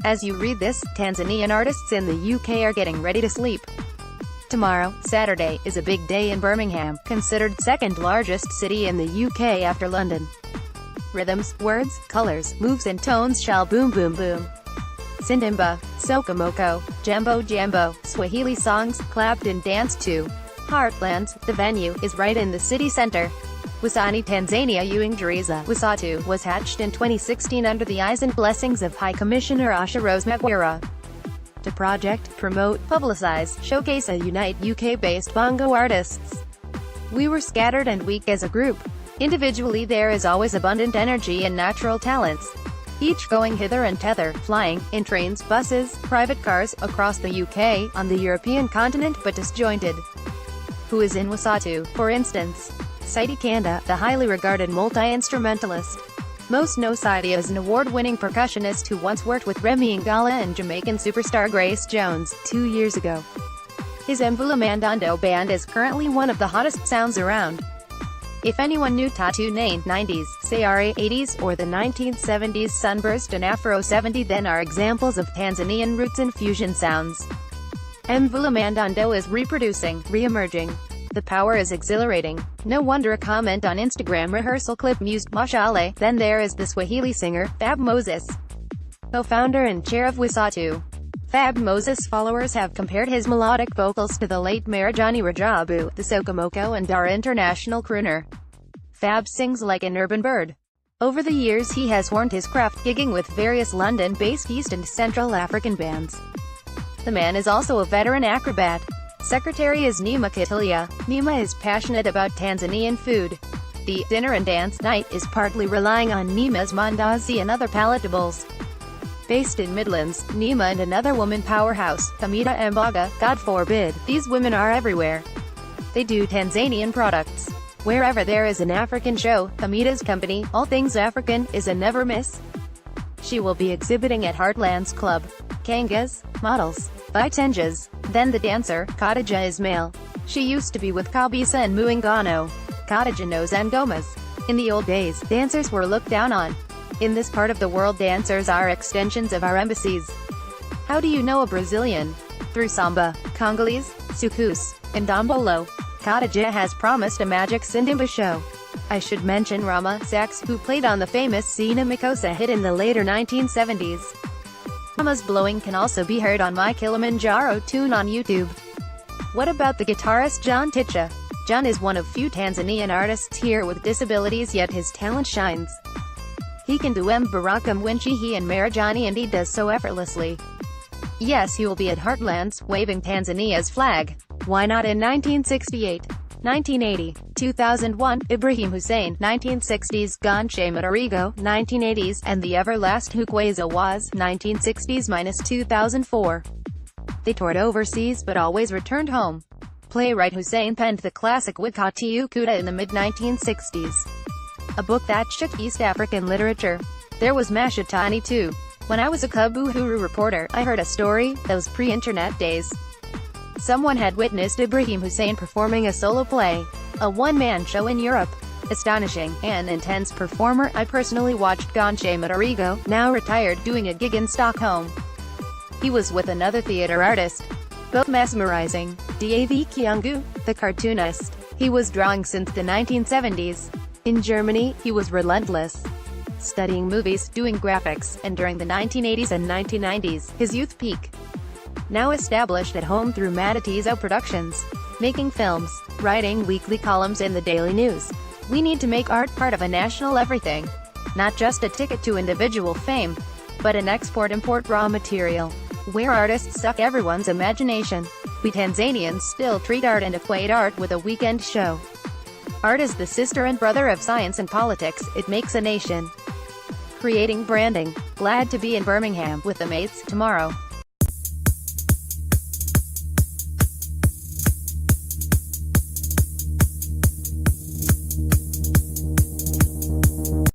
As you read this, Tanzanian artists in the UK are getting ready to sleep. Tomorrow, Saturday, is a big day in Birmingham, considered second largest city in the UK after London. Rhythms, words, colours, moves and tones shall boom boom boom. Sindimba, Sokomoko, Jambo Jambo, Swahili songs, clapped and danced to. Heartlands, the venue, is right in the city centre. Wasanii Tanzania Uingereza, Wasatu, was hatched in 2016 under the eyes and blessings of High Commissioner Asha-Rose Migiro. To project, promote, publicize, showcase and unite UK-based bongo artists. We were scattered and weak as a group. Individually there is always abundant energy and natural talents. Each going hither and thither, flying, in trains, buses, private cars, across the UK, on the European continent but disjointed. Who is in Wasatu, for instance? Saidi Kanda, the highly regarded multi-instrumentalist. Most know Saidi as an award-winning percussionist who once worked with Remy Ngala and Jamaican superstar Grace Jones, 2 years ago. His Mvula Mandando band is currently one of the hottest sounds around. If anyone knew Tattoo Nane, 90s, Sayari, 80s, or the 1970s Sunburst and Afro 70 then are examples of Tanzanian roots and fusion sounds. Mvula Mandando is reproducing, re-emerging. The power is exhilarating. No wonder a comment on Instagram rehearsal clip mused Mashallah. Then there is the Swahili singer, Fab Moses, co-founder and chair of Wasatu. Fab Moses followers have compared his melodic vocals to the late Marajani Rajabu, the Sokomoko and Dar international crooner. Fab sings like an urban bird. Over the years he has honed his craft, gigging with various London-based East and Central African bands. The man is also a veteran acrobat. Secretary is Nima Katilia. Nima is passionate about Tanzanian food. The dinner and dance night is partly relying on Nima's mandazi and other palatables. Based in Midlands, Nima and another woman powerhouse, Kamita Mbaga, God forbid, these women are everywhere. They do Tanzanian products. Wherever there is an African show, Kamita's company, All Things African, is a never miss. She will be exhibiting at Heartlands Club. Kangas, models, Vitenjas. Then the dancer, Khadija is male. She used to be with Kabisa and Muungano. Khadija knows Ngomas. In the old days, dancers were looked down on. In this part of the world dancers are extensions of our embassies. How do you know a Brazilian? Through samba, Congolese, soukous, and dombolo. Khadija has promised a magic Sindimba show. I should mention Rama Sax, who played on the famous Sina Mikosa hit in the later 1970s. Rama's blowing can also be heard on My Kilimanjaro tune on YouTube. What about the guitarist John Ticha? John is one of few Tanzanian artists here with disabilities, yet his talent shines. He can do Baraka Mwinchi and Marajani, and he does so effortlessly. Yes, he will be at Heartlands, waving Tanzania's flag. Why not in 1968? 1980, 2001, Ibrahim Hussein, 1960s, Ganshe Matarigo, 1980s, and the everlast Hukweza was, 1960s-2004. They toured overseas but always returned home. Playwright Hussein penned the classic Wikati Ukuta in the mid-1960s. A book that shook East African literature. There was Mashatani too. When I was a Kabuhuru reporter, I heard a story, those pre-internet days. Someone had witnessed Ibrahim Hussein performing a solo play, a one-man show in Europe. Astonishing, an intense performer. I personally watched Ganshe Matarigo, now retired, doing a gig in Stockholm. He was with another theater artist. Both mesmerizing. Dav Kiangu, the cartoonist. He was drawing since the 1970s. In Germany, he was relentless. Studying movies, doing graphics, and during the 1980s and 1990s, his youth peak. Now established at home through Matatizo Productions. Making films, writing weekly columns in the Daily News. We need to make art part of a national everything. Not just a ticket to individual fame, but an export-import raw material, where artists suck everyone's imagination. We Tanzanians still treat art and equate art with a weekend show. Art is the sister and brother of science and politics, it makes a nation. Creating branding. Glad to be in Birmingham with the mates tomorrow.